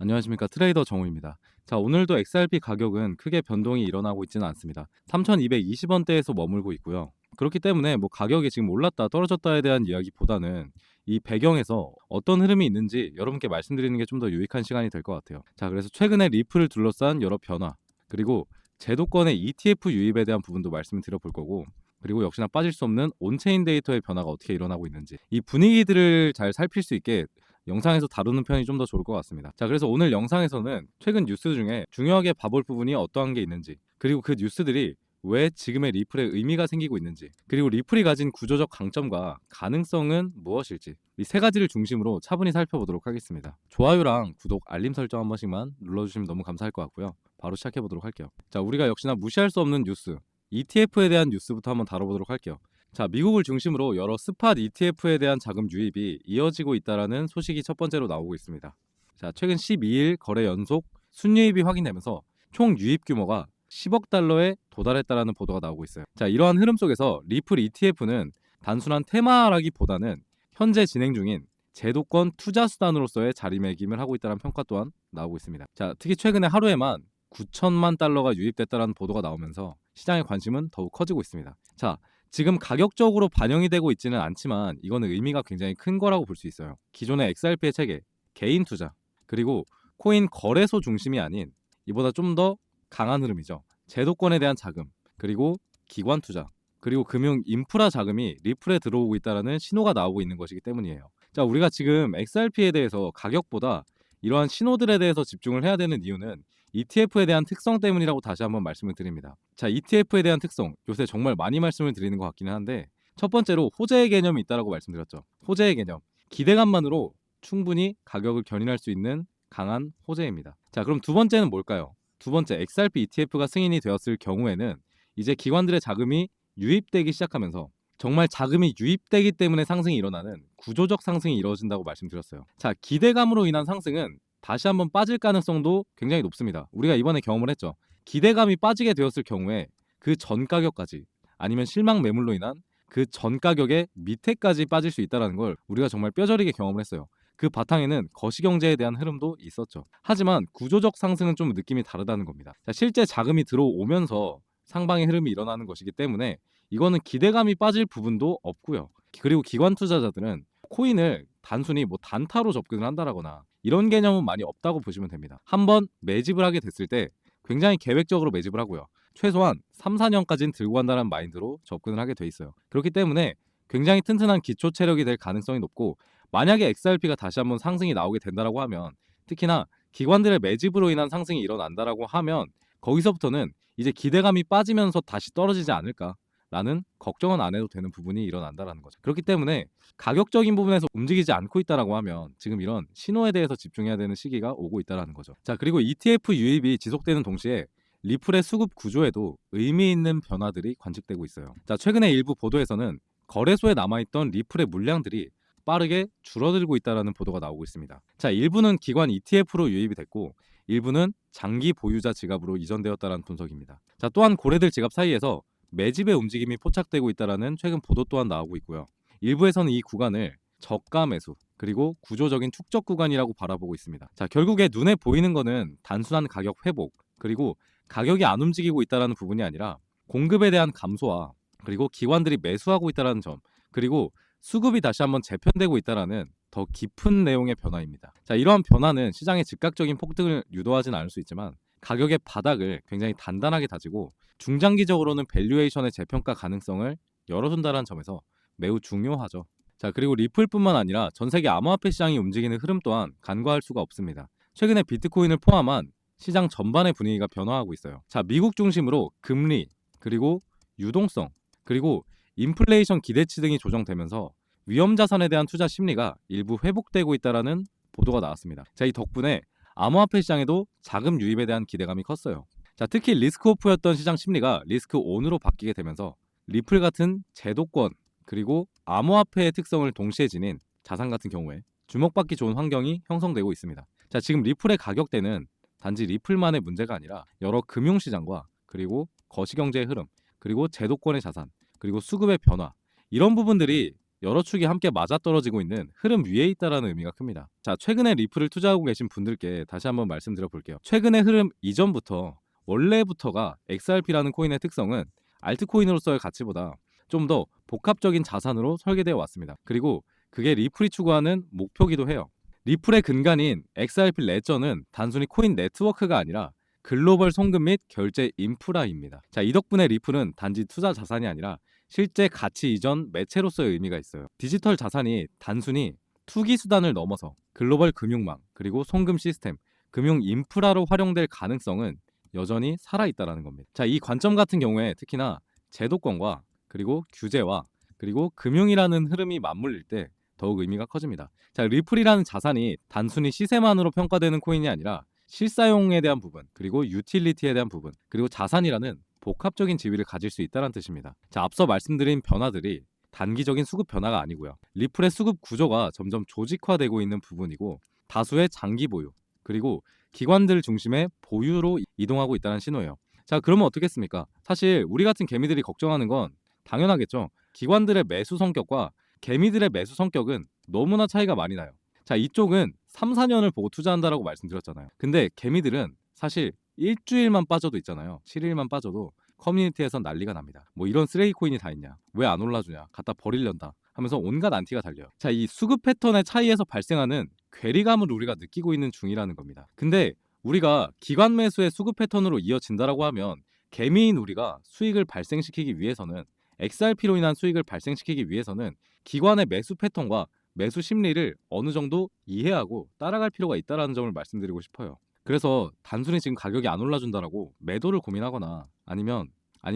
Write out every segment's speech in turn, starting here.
안녕하십니까, 트레이더 정우입니다. 자, 오늘도 XRP 가격은 크게 변동이 일어나고 있지는 않습니다. 3,220원대에서 머물고 있고요. 그렇기 때문에 뭐 가격이 지금 올랐다 떨어졌다에 대한 이야기보다는 이 배경에서 어떤 흐름이 있는지 여러분께 말씀드리는 게 좀 더 유익한 시간이 될 것 같아요. 자, 그래서 최근에 리플을 둘러싼 여러 변화, 그리고 제도권의 ETF 유입에 대한 부분도 말씀을 드려볼 거고, 그리고 역시나 빠질 수 없는 온체인 데이터의 변화가 어떻게 일어나고 있는지, 이 분위기들을 잘 살필 수 있게 영상에서 다루는 편이 좀 더 좋을 것 같습니다. 자, 그래서 오늘 영상에서는 최근 뉴스 중에 중요하게 봐볼 부분이 어떠한 게 있는지, 그리고 그 뉴스들이 왜 지금의 리플에 의미가 생기고 있는지, 그리고 리플이 가진 구조적 강점과 가능성은 무엇일지, 이 세 가지를 중심으로 차분히 살펴보도록 하겠습니다. 좋아요랑 구독, 알림 설정 한 번씩만 눌러주시면 너무 감사할 것 같고요. 바로 시작해보도록 할게요. 자, 우리가 역시나 무시할 수 없는 뉴스, ETF에 대한 뉴스부터 한번 다뤄보도록 할게요. 자, 미국을 중심으로 여러 스팟 ETF에 대한 자금 유입이 이어지고 있다라는 소식이 첫 번째로 나오고 있습니다. 자, 최근 12일 거래 연속 순유입이 확인되면서 총 유입 규모가 10억 달러에 도달했다라는 보도가 나오고 있어요. 자, 이러한 흐름 속에서 리플 ETF는 단순한 테마라기보다는 현재 진행 중인 제도권 투자 수단으로서의 자리매김을 하고 있다는 평가 또한 나오고 있습니다. 자, 특히 최근에 하루에만 9천만 달러가 유입됐다는 보도가 나오면서 시장의 관심은 더욱 커지고 있습니다. 자, 지금 가격적으로 반영이 되고 있지는 않지만 이거는 의미가 굉장히 큰 거라고 볼 수 있어요. 기존의 XRP의 체계, 개인 투자, 그리고 코인 거래소 중심이 아닌 이보다 좀 더 강한 흐름이죠. 제도권에 대한 자금, 그리고 기관 투자, 그리고 금융 인프라 자금이 리플에 들어오고 있다는 신호가 나오고 있는 것이기 때문이에요. 자, 우리가 지금 XRP에 대해서 가격보다 이러한 신호들에 대해서 집중을 해야 되는 이유는 ETF에 대한 특성 때문이라고 다시 한번 말씀을 드립니다. 자, ETF에 대한 특성, 요새 정말 많이 말씀을 드리는 것 같기는 한데, 첫 번째로 호재의 개념이 있다고 말씀드렸죠. 호재의 개념, 기대감만으로 충분히 가격을 견인할 수 있는 강한 호재입니다. 자, 그럼 두 번째는 뭘까요? 두 번째, XRP ETF가 승인이 되었을 경우에는 이제 기관들의 자금이 유입되기 시작하면서 정말 자금이 유입되기 때문에 상승이 일어나는 구조적 상승이 이루어진다고 말씀드렸어요. 자, 기대감으로 인한 상승은 다시 한번 빠질 가능성도 굉장히 높습니다. 우리가 이번에 경험을 했죠. 기대감이 빠지게 되었을 경우에 그 전 가격까지, 아니면 실망 매물로 인한 그 전 가격의 밑에까지 빠질 수 있다는 걸 우리가 정말 뼈저리게 경험을 했어요. 그 바탕에는 거시경제에 대한 흐름도 있었죠. 하지만 구조적 상승은 좀 느낌이 다르다는 겁니다. 자, 실제 자금이 들어오면서 상방의 흐름이 일어나는 것이기 때문에 이거는 기대감이 빠질 부분도 없고요. 그리고 기관 투자자들은 코인을 단순히 뭐 단타로 접근을 한다거나 이런 개념은 많이 없다고 보시면 됩니다. 한번 매집을 하게 됐을 때 굉장히 계획적으로 매집을 하고요. 최소한 3, 4년까지는 들고 간다는 마인드로 접근을 하게 돼 있어요. 그렇기 때문에 굉장히 튼튼한 기초 체력이 될 가능성이 높고, 만약에 XRP가 다시 한번 상승이 나오게 된다라고 하면, 특히나 기관들의 매집으로 인한 상승이 일어난다라고 하면 거기서부터는 이제 기대감이 빠지면서 다시 떨어지지 않을까라는 걱정은 안 해도 되는 부분이 일어난다라는 거죠. 그렇기 때문에 가격적인 부분에서 움직이지 않고 있다라고 하면 지금 이런 신호에 대해서 집중해야 되는 시기가 오고 있다라는 거죠. 자, 그리고 ETF 유입이 지속되는 동시에 리플의 수급 구조에도 의미 있는 변화들이 관측되고 있어요. 자, 최근에 일부 보도에서는 거래소에 남아있던 리플의 물량들이 빠르게 줄어들고 있다는 보도가 나오고 있습니다. 자, 일부는 기관 ETF로 유입이 됐고 일부는 장기 보유자 지갑으로 이전되었다는 분석입니다. 자, 또한 고래들 지갑 사이에서 매집의 움직임이 포착되고 있다는 최근 보도 또한 나오고 있고요. 일부에서는 이 구간을 저가 매수, 그리고 구조적인 축적 구간이라고 바라보고 있습니다. 자, 결국에 눈에 보이는 거는 단순한 가격 회복, 그리고 가격이 안 움직이고 있다는 부분이 아니라 공급에 대한 감소와, 그리고 기관들이 매수하고 있다는 점, 그리고 수급이 다시 한번 재편되고 있다는 더 깊은 내용의 변화입니다. 자, 이러한 변화는 시장의 즉각적인 폭등을 유도하지는 않을 수 있지만 가격의 바닥을 굉장히 단단하게 다지고 중장기적으로는 밸류에이션의 재평가 가능성을 열어준다는 점에서 매우 중요하죠. 자, 그리고 리플뿐만 아니라 전 세계 암호화폐 시장이 움직이는 흐름 또한 간과할 수가 없습니다. 최근에 비트코인을 포함한 시장 전반의 분위기가 변화하고 있어요. 자, 미국 중심으로 금리, 그리고 유동성, 그리고 인플레이션 기대치 등이 조정되면서 위험 자산에 대한 투자 심리가 일부 회복되고 있다는 보도가 나왔습니다. 자, 이 덕분에 암호화폐 시장에도 자금 유입에 대한 기대감이 컸어요. 자, 특히 리스크 오프였던 시장 심리가 리스크 온으로 바뀌게 되면서 리플 같은 제도권, 그리고 암호화폐의 특성을 동시에 지닌 자산 같은 경우에 주목받기 좋은 환경이 형성되고 있습니다. 자, 지금 리플의 가격대는 단지 리플만의 문제가 아니라 여러 금융시장과, 그리고 거시경제의 흐름, 그리고 제도권의 자산, 그리고 수급의 변화, 이런 부분들이 여러 축이 함께 맞아떨어지고 있는 흐름 위에 있다라는 의미가 큽니다. 자, 최근에 리플을 투자하고 계신 분들께 다시 한번 말씀드려 볼게요. 최근의 흐름 이전부터 원래부터가 XRP라는 코인의 특성은 알트코인으로서의 가치보다 좀 더 복합적인 자산으로 설계되어 왔습니다. 그리고 그게 리플이 추구하는 목표기도 해요. 리플의 근간인 XRP 레저는 단순히 코인 네트워크가 아니라 글로벌 송금 및 결제 인프라입니다. 자, 이 덕분에 리플은 단지 투자 자산이 아니라 실제 가치 이전 매체로서의 의미가 있어요. 디지털 자산이 단순히 투기 수단을 넘어서 글로벌 금융망 그리고 송금 시스템, 금융 인프라로 활용될 가능성은 여전히 살아있다는 겁니다. 자, 이 관점 같은 경우에 특히나 제도권과 그리고 규제와 그리고 금융이라는 흐름이 맞물릴 때 더욱 의미가 커집니다. 자, 리플이라는 자산이 단순히 시세만으로 평가되는 코인이 아니라 실사용에 대한 부분, 그리고 유틸리티에 대한 부분, 그리고 자산이라는 복합적인 지위를 가질 수 있다는 뜻입니다. 자, 앞서 말씀드린 변화들이 단기적인 수급 변화가 아니고요. 리플의 수급 구조가 점점 조직화되고 있는 부분이고 다수의 장기 보유, 그리고 기관들 중심의 보유로 이동하고 있다는 신호예요. 자, 그러면 어떻겠습니까? 사실 우리 같은 개미들이 걱정하는 건 당연하겠죠. 기관들의 매수 성격과 개미들의 매수 성격은 너무나 차이가 많이 나요. 자, 이쪽은 3, 4년을 보고 투자한다라고 말씀드렸잖아요. 근데 개미들은 사실 일주일만 빠져도 있잖아요. 7일만 빠져도 커뮤니티에선 난리가 납니다. 뭐 이런 쓰레기 코인이 다 있냐? 왜 안 올라주냐? 갖다 버리련다 하면서 온갖 안티가 달려요. 자, 이 수급 패턴의 차이에서 발생하는 괴리감을 우리가 느끼고 있는 중이라는 겁니다. 근데 우리가 기관 매수의 수급 패턴으로 이어진다라고 하면 개미인 우리가 수익을 발생시키기 위해서는 XRP로 인한 수익을 발생시키기 위해서는 기관의 매수 패턴과 매수 심리를 어느 정도 이해하고 따라갈 필요가 있다는 점을 말씀드리고 싶어요. 그래서 단순히 지금 가격이 안 올라준다라고 매도를 고민하거나 아니면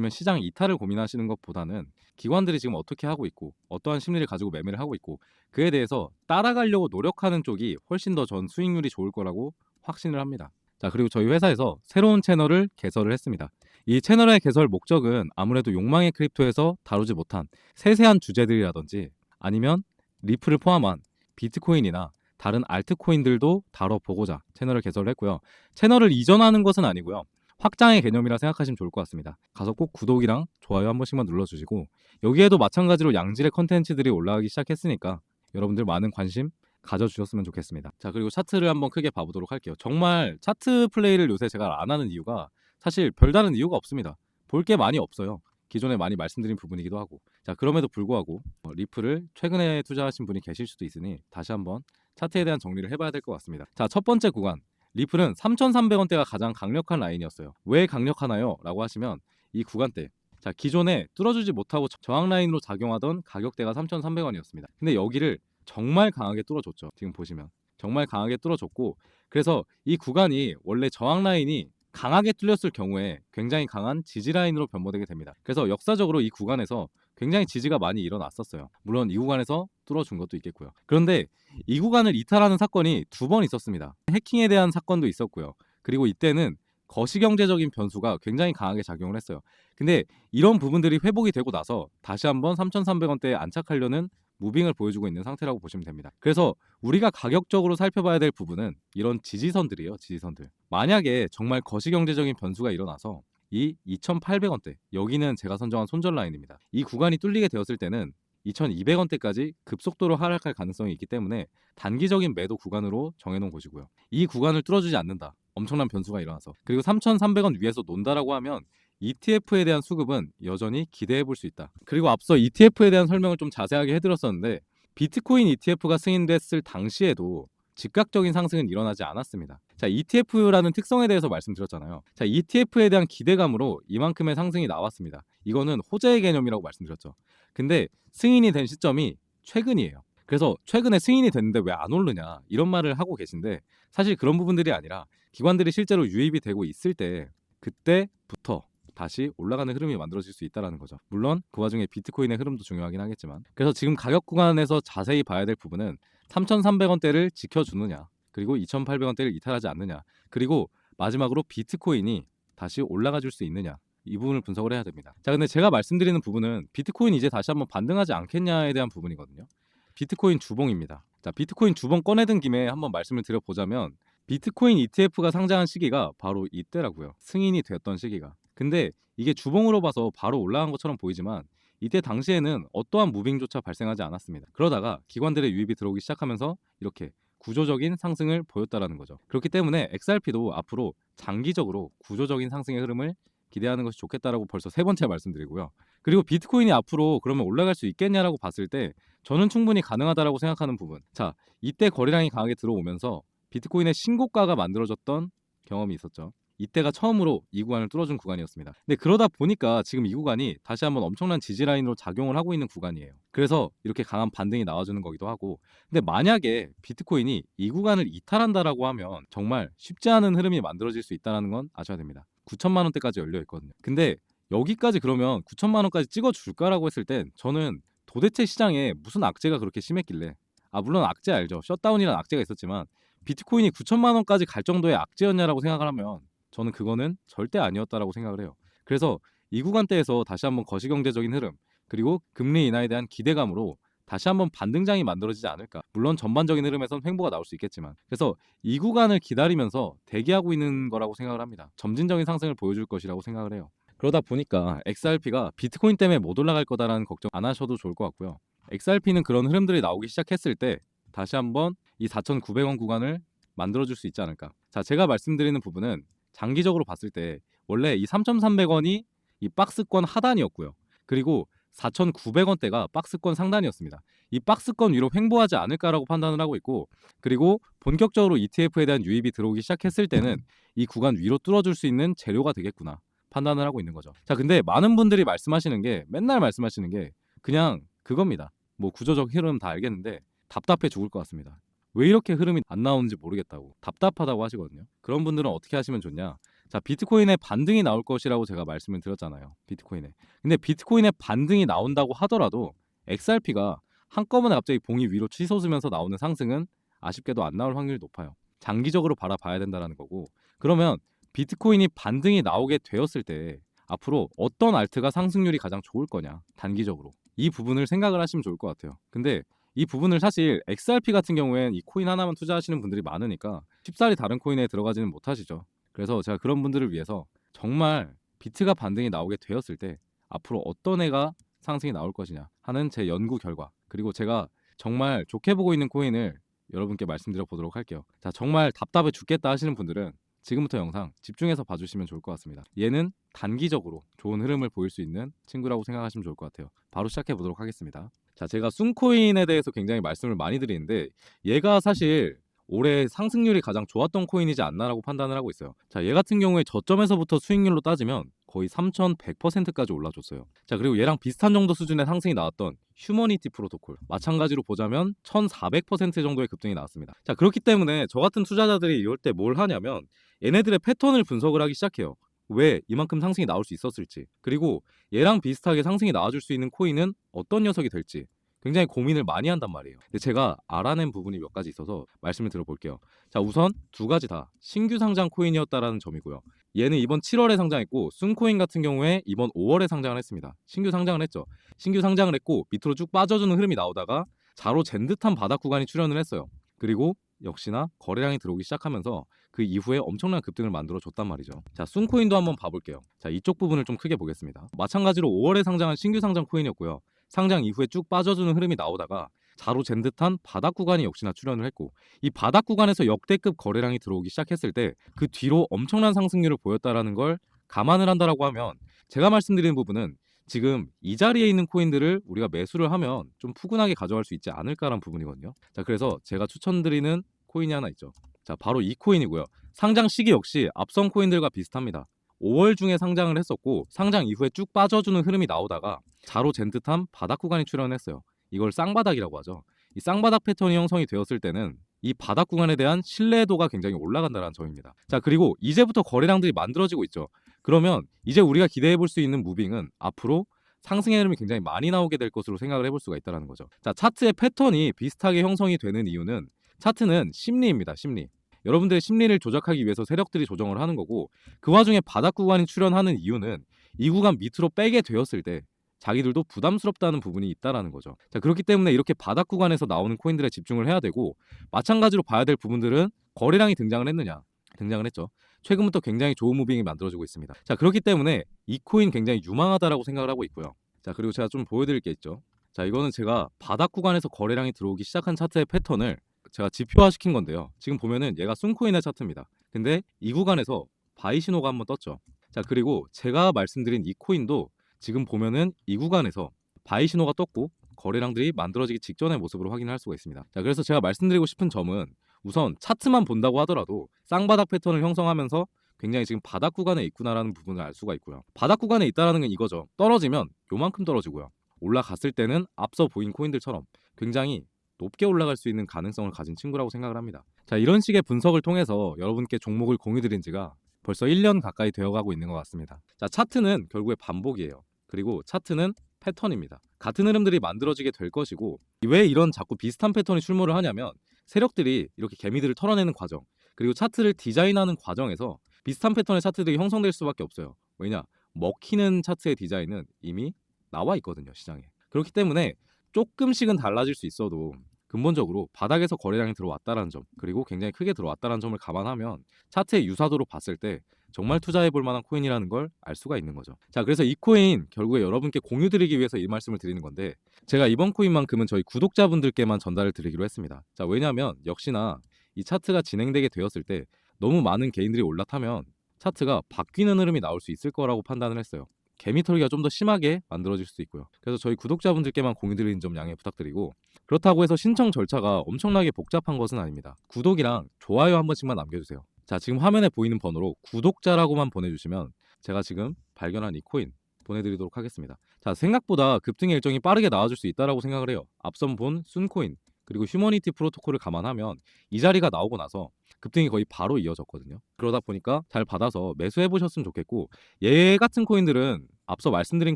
시장 이탈을 고민하시는 것보다는 기관들이 지금 어떻게 하고 있고 어떠한 심리를 가지고 매매를 하고 있고 그에 대해서 따라가려고 노력하는 쪽이 훨씬 더 전 수익률이 좋을 거라고 확신을 합니다. 자, 그리고 저희 회사에서 새로운 채널을 개설을 했습니다. 이 채널의 개설 목적은 아무래도 욕망의 크립토에서 다루지 못한 세세한 주제들이라든지 아니면 리플을 포함한 비트코인이나 다른 알트코인들도 다뤄보고자 채널을 개설했고요. 채널을 이전하는 것은 아니고요. 확장의 개념이라 생각하시면 좋을 것 같습니다. 가서 꼭 구독이랑 좋아요 한 번씩만 눌러주시고 여기에도 마찬가지로 양질의 컨텐츠들이 올라가기 시작했으니까 여러분들 많은 관심 가져주셨으면 좋겠습니다. 자, 그리고 차트를 한번 크게 봐보도록 할게요. 정말 차트 플레이를 요새 제가 안 하는 이유가 사실 별다른 이유가 없습니다. 볼 게 많이 없어요. 기존에 많이 말씀드린 부분이기도 하고. 자, 그럼에도 불구하고 리플을 최근에 투자하신 분이 계실 수도 있으니 다시 한번 차트에 대한 정리를 해봐야 될 것 같습니다. 자, 첫 번째 구간 리플은 3,300원대가 가장 강력한 라인이었어요. 왜 강력하나요? 라고 하시면 이 구간대 자, 기존에 뚫어주지 못하고 저항 라인으로 작용하던 가격대가 3,300원이었습니다. 근데 여기를 정말 강하게 뚫어줬죠. 지금 보시면 정말 강하게 뚫어줬고 그래서 이 구간이 원래 저항 라인이 강하게 뚫렸을 경우에 굉장히 강한 지지 라인으로 변모되게 됩니다. 그래서 역사적으로 이 구간에서 굉장히 지지가 많이 일어났었어요. 물론 이 구간에서 뚫어준 것도 있겠고요. 그런데 이 구간을 이탈하는 사건이 2번 있었습니다. 해킹에 대한 사건도 있었고요. 그리고 이때는 거시경제적인 변수가 굉장히 강하게 작용을 했어요. 근데 이런 부분들이 회복이 되고 나서 다시 한번 3,300원대에 안착하려는 무빙을 보여주고 있는 상태라고 보시면 됩니다. 그래서 우리가 가격적으로 살펴봐야 될 부분은 이런 지지선들이에요. 지지선들. 만약에 정말 거시경제적인 변수가 일어나서 이 2,800원대 여기는 제가 선정한 손절 라인입니다. 이 구간이 뚫리게 되었을 때는 2,200원대까지 급속도로 하락할 가능성이 있기 때문에 단기적인 매도 구간으로 정해놓은 곳이고요. 이 구간을 뚫어주지 않는다. 엄청난 변수가 일어나서 그리고 3,300원 위에서 논다라고 하면 ETF에 대한 수급은 여전히 기대해 볼 수 있다. 그리고 앞서 ETF에 대한 설명을 좀 자세하게 해드렸었는데 비트코인 ETF가 승인됐을 당시에도 즉각적인 상승은 일어나지 않았습니다. 자, ETF라는 특성에 대해서 말씀드렸잖아요. 자, ETF에 대한 기대감으로 이만큼의 상승이 나왔습니다. 이거는 호재의 개념이라고 말씀드렸죠. 근데 승인이 된 시점이 최근이에요. 그래서 최근에 승인이 됐는데 왜 안 오르냐 이런 말을 하고 계신데 사실 그런 부분들이 아니라 기관들이 실제로 유입이 되고 있을 때 그때부터 다시 올라가는 흐름이 만들어질 수 있다는 거죠. 물론 그 와중에 비트코인의 흐름도 중요하긴 하겠지만 그래서 지금 가격 구간에서 자세히 봐야 될 부분은 3,300원대를 지켜주느냐 그리고 2,800원대를 이탈하지 않느냐 그리고 마지막으로 비트코인이 다시 올라가 줄 수 있느냐 이 부분을 분석을 해야 됩니다. 자, 근데 제가 말씀드리는 부분은 비트코인 이제 다시 한번 반등하지 않겠냐에 대한 부분이거든요. 비트코인 주봉입니다. 자, 비트코인 주봉 꺼내든 김에 한번 말씀을 드려보자면 비트코인 ETF가 상장한 시기가 바로 이때라고요. 승인이 되었던 시기가. 근데 이게 주봉으로 봐서 바로 올라간 것처럼 보이지만 이때 당시에는 어떠한 무빙조차 발생하지 않았습니다. 그러다가 기관들의 유입이 들어오기 시작하면서 이렇게 구조적인 상승을 보였다라는 거죠. 그렇기 때문에 XRP도 앞으로 장기적으로 구조적인 상승의 흐름을 기대하는 것이 좋겠다라고 벌써 세 번째 말씀드리고요. 그리고 비트코인이 앞으로 그러면 올라갈 수 있겠냐라고 봤을 때 저는 충분히 가능하다라고 생각하는 부분. 자, 이때 거래량이 강하게 들어오면서 비트코인의 신고가가 만들어졌던 경험이 있었죠. 이때가 처음으로 이 구간을 뚫어준 구간이었습니다. 근데 그러다 보니까 지금 이 구간이 다시 한번 엄청난 지지 라인으로 작용을 하고 있는 구간이에요. 그래서 이렇게 강한 반등이 나와주는 거기도 하고, 근데 만약에 비트코인이 이 구간을 이탈한다라고 하면 정말 쉽지 않은 흐름이 만들어질 수 있다는 건 아셔야 됩니다. 9천만 원대까지 열려 있거든요. 근데 여기까지 그러면 9천만 원까지 찍어줄까라고 했을 땐 저는 도대체 시장에 무슨 악재가 그렇게 심했길래, 물론 악재 알죠. 셧다운이라는 악재가 있었지만 비트코인이 9천만 원까지 갈 정도의 악재였냐라고 생각을 하면 저는 그거는 절대 아니었다라고 생각을 해요. 그래서 이 구간대에서 다시 한번 거시경제적인 흐름, 그리고 금리 인하에 대한 기대감으로 다시 한번 반등장이 만들어지지 않을까. 물론 전반적인 흐름에선 횡보가 나올 수 있겠지만, 그래서 이 구간을 기다리면서 대기하고 있는 거라고 생각을 합니다. 점진적인 상승을 보여줄 것이라고 생각을 해요. 그러다 보니까 XRP가 비트코인 때문에 못 올라갈 거다라는 걱정 안 하셔도 좋을 것 같고요. XRP는 그런 흐름들이 나오기 시작했을 때 다시 한번 이 4,900원 구간을 만들어줄 수 있지 않을까. 자, 제가 말씀드리는 부분은 장기적으로 봤을 때 원래 이 3,300원이 이 박스권 하단이었고요. 그리고 4,900원대가 박스권 상단이었습니다. 이 박스권 위로 횡보하지 않을까라고 판단을 하고 있고, 그리고 본격적으로 ETF에 대한 유입이 들어오기 시작했을 때는 이 구간 위로 뚫어줄 수 있는 재료가 되겠구나 판단을 하고 있는 거죠. 자, 근데 많은 분들이 말씀하시는 게, 맨날 말씀하시는 게 그냥 그겁니다. 뭐 구조적 흐름 다 알겠는데 답답해 죽을 것 같습니다. 왜 이렇게 흐름이 안 나오는지 모르겠다고 답답하다고 하시거든요. 그런 분들은 어떻게 하시면 좋냐? 자, 비트코인의 반등이 나올 것이라고 제가 말씀을 드렸잖아요. 비트코인에. 근데 비트코인의 반등이 나온다고 하더라도 XRP가 한꺼번에 갑자기 봉이 위로 치솟으면서 나오는 상승은 아쉽게도 안 나올 확률이 높아요. 장기적으로 바라봐야 된다는 거고, 그러면 비트코인이 반등이 나오게 되었을 때 앞으로 어떤 알트가 상승률이 가장 좋을 거냐, 단기적으로 이 부분을 생각을 하시면 좋을 것 같아요. 근데 이 부분을 사실 XRP 같은 경우엔 이 코인 하나만 투자하시는 분들이 많으니까 쉽사리 다른 코인에 들어가지는 못하시죠. 그래서 제가 그런 분들을 위해서 정말 비트가 반등이 나오게 되었을 때 앞으로 어떤 애가 상승이 나올 것이냐 하는 제 연구 결과, 그리고 제가 정말 좋게 보고 있는 코인을 여러분께 말씀드려 보도록 할게요. 자, 정말 답답해 죽겠다 하시는 분들은 지금부터 영상 집중해서 봐주시면 좋을 것 같습니다. 얘는 단기적으로 좋은 흐름을 보일 수 있는 친구라고 생각하시면 좋을 것 같아요. 바로 시작해 보도록 하겠습니다. 자, 제가 순코인에 대해서 굉장히 말씀을 많이 드리는데 얘가 사실 올해 상승률이 가장 좋았던 코인이지 않나라고 판단을 하고 있어요. 자, 얘 같은 경우에 저점에서부터 수익률로 따지면 거의 3,100%까지 올라줬어요. 자, 그리고 얘랑 비슷한 정도 수준의 상승이 나왔던 휴머니티 프로토콜 마찬가지로 보자면 1,400% 정도의 급등이 나왔습니다. 자, 그렇기 때문에 저 같은 투자자들이 이럴 때 뭘 하냐면 얘네들의 패턴을 분석을 하기 시작해요. 왜 이만큼 상승이 나올 수 있었을지, 그리고 얘랑 비슷하게 상승이 나와줄 수 있는 코인은 어떤 녀석이 될지 굉장히 고민을 많이 한단 말이에요. 근데 제가 알아낸 부분이 몇 가지 있어서 말씀을 드려볼게요. 자, 우선 두 가지 다 신규 상장 코인이었다라는 점이고요. 얘는 이번 7월에 상장했고 순코인 같은 경우에 이번 5월에 상장을 했습니다. 신규 상장을 했죠. 신규 상장을 했고 밑으로 쭉 빠져주는 흐름이 나오다가 자로 잰 듯한 바닥 구간이 출현을 했어요. 그리고 역시나 거래량이 들어오기 시작하면서 그 이후에 엄청난 급등을 만들어 줬단 말이죠. 자, 순코인도 한번 봐볼게요. 자, 이쪽 부분을 좀 크게 보겠습니다. 마찬가지로 5월에 상장한 신규 상장 코인이었고요. 상장 이후에 쭉 빠져주는 흐름이 나오다가 자로 잰 듯한 바닥 구간이 역시나 출현을 했고, 이 바닥 구간에서 역대급 거래량이 들어오기 시작했을 때 그 뒤로 엄청난 상승률을 보였다라는 걸 감안을 한다라고 하면, 제가 말씀드리는 부분은 지금 이 자리에 있는 코인들을 우리가 매수를 하면 좀 푸근하게 가져갈 수 있지 않을까라는 부분이거든요. 자, 그래서 제가 추천드리는 코인이 하나 있죠. 자, 바로 이 코인이고요. 상장 시기 역시 앞선 코인들과 비슷합니다. 5월 중에 상장을 했었고 상장 이후에 쭉 빠져주는 흐름이 나오다가 자로 잰 듯한 바닥 구간이 출현했어요. 이걸 쌍바닥이라고 하죠. 이 쌍바닥 패턴이 형성이 되었을 때는 이 바닥 구간에 대한 신뢰도가 굉장히 올라간다는 점입니다. 자, 그리고 이제부터 거래량들이 만들어지고 있죠. 그러면 이제 우리가 기대해 볼 수 있는 무빙은 앞으로 상승의 흐름이 굉장히 많이 나오게 될 것으로 생각을 해볼 수가 있다는 거죠. 자, 차트의 패턴이 비슷하게 형성이 되는 이유는 차트는 심리입니다. 심리. 여러분들의 심리를 조작하기 위해서 세력들이 조정을 하는 거고, 그 와중에 바닥 구간이 출현하는 이유는 이 구간 밑으로 빼게 되었을 때 자기들도 부담스럽다는 부분이 있다라는 거죠. 자, 그렇기 때문에 이렇게 바닥 구간에서 나오는 코인들에 집중을 해야 되고, 마찬가지로 봐야 될 부분들은 거래량이 등장을 했느냐, 등장을 했죠. 최근부터 굉장히 좋은 무빙이 만들어지고 있습니다. 자, 그렇기 때문에 이 코인 굉장히 유망하다라고 생각을 하고 있고요. 자, 그리고 제가 좀 보여드릴 게 있죠. 자, 이거는 제가 바닥 구간에서 거래량이 들어오기 시작한 차트의 패턴을 제가 지표화시킨 건데요. 지금 보면은 얘가 순코인의 차트입니다. 근데 이 구간에서 바이 신호가 한번 떴죠. 자, 그리고 제가 말씀드린 이 코인도 지금 보면은 이 구간에서 바이 신호가 떴고 거래량들이 만들어지기 직전의 모습으로 확인할 수가 있습니다. 자, 그래서 제가 말씀드리고 싶은 점은 우선 차트만 본다고 하더라도 쌍바닥 패턴을 형성하면서 굉장히 지금 바닥 구간에 있구나라는 부분을 알 수가 있고요. 바닥 구간에 있다라는 건 이거죠. 떨어지면 요만큼 떨어지고요. 올라갔을 때는 앞서 보인 코인들처럼 굉장히 높게 올라갈 수 있는 가능성을 가진 친구라고 생각을 합니다. 자, 이런 식의 분석을 통해서 여러분께 종목을 공유드린 지가 벌써 1년 가까이 되어가고 있는 것 같습니다. 자, 차트는 결국에 반복이에요. 그리고 차트는 패턴입니다. 같은 흐름들이 만들어지게 될 것이고, 왜 이런 자꾸 비슷한 패턴이 출몰을 하냐면 세력들이 이렇게 개미들을 털어내는 과정, 그리고 차트를 디자인하는 과정에서 비슷한 패턴의 차트들이 형성될 수밖에 없어요. 왜냐? 먹히는 차트의 디자인은 이미 나와 있거든요, 시장에. 그렇기 때문에 조금씩은 달라질 수 있어도 근본적으로 바닥에서 거래량이 들어왔다는 점, 그리고 굉장히 크게 들어왔다는 점을 감안하면 차트의 유사도로 봤을 때 정말 투자해 볼 만한 코인이라는 걸 알 수가 있는 거죠. 자, 그래서 이 코인 결국에 여러분께 공유 드리기 위해서 이 말씀을 드리는 건데, 제가 이번 코인만큼은 저희 구독자분들께만 전달을 드리기로 했습니다. 자, 왜냐하면 역시나 이 차트가 진행되게 되었을 때 너무 많은 개인들이 올라타면 차트가 바뀌는 흐름이 나올 수 있을 거라고 판단을 했어요. 개미 털기가 좀 더 심하게 만들어질 수도 있고요. 그래서 저희 구독자분들께만 공유드리는 점 양해 부탁드리고, 그렇다고 해서 신청 절차가 엄청나게 복잡한 것은 아닙니다. 구독이랑 좋아요 한 번씩만 남겨주세요. 자, 지금 화면에 보이는 번호로 구독자라고만 보내주시면 제가 지금 발견한 이 코인 보내드리도록 하겠습니다. 자, 생각보다 급등의 일정이 빠르게 나와줄 수 있다라고 생각을 해요. 앞선 본 순코인 그리고 휴머니티 프로토콜을 감안하면 이 자리가 나오고 나서 급등이 거의 바로 이어졌거든요. 그러다 보니까 잘 받아서 매수해 보셨으면 좋겠고, 얘 같은 코인들은 앞서 말씀드린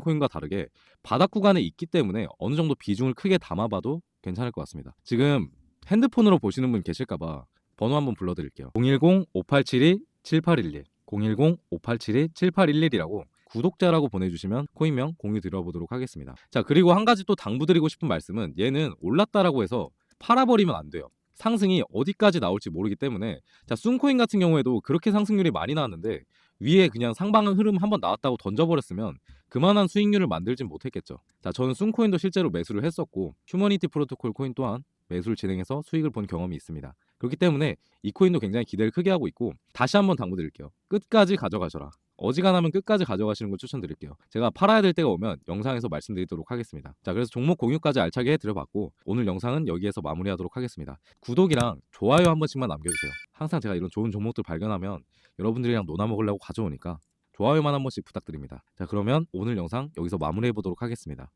코인과 다르게 바닥 구간에 있기 때문에 어느 정도 비중을 크게 담아봐도 괜찮을 것 같습니다. 지금 핸드폰으로 보시는 분 계실까봐 번호 한번 불러드릴게요. 010-5872-7811 010-5872-7811이라고 구독자라고 보내주시면 코인명 공유 드려보도록 하겠습니다. 자, 그리고 한 가지 또 당부드리고 싶은 말씀은, 얘는 올랐다라고 해서 팔아버리면 안 돼요. 상승이 어디까지 나올지 모르기 때문에. 자, 순코인 같은 경우에도 그렇게 상승률이 많이 나왔는데 위에 그냥 상방은 흐름 한번 나왔다고 던져버렸으면 그만한 수익률을 만들진 못했겠죠. 자, 저는 순코인도 실제로 매수를 했었고 휴머니티 프로토콜 코인 또한 매수를 진행해서 수익을 본 경험이 있습니다. 그렇기 때문에 이 코인도 굉장히 기대를 크게 하고 있고, 다시 한번 당부드릴게요. 끝까지 가져가셔라. 어지간하면 끝까지 가져가시는 걸 추천드릴게요. 제가 팔아야 될 때가 오면 영상에서 말씀드리도록 하겠습니다. 자, 그래서 종목 공유까지 알차게 해드려봤고 오늘 영상은 여기에서 마무리하도록 하겠습니다. 구독이랑 좋아요 한 번씩만 남겨주세요. 항상 제가 이런 좋은 종목들 발견하면 여러분들이랑 놀아 먹으려고 가져오니까 좋아요만 한 번씩 부탁드립니다. 자, 그러면 오늘 영상 여기서 마무리해보도록 하겠습니다.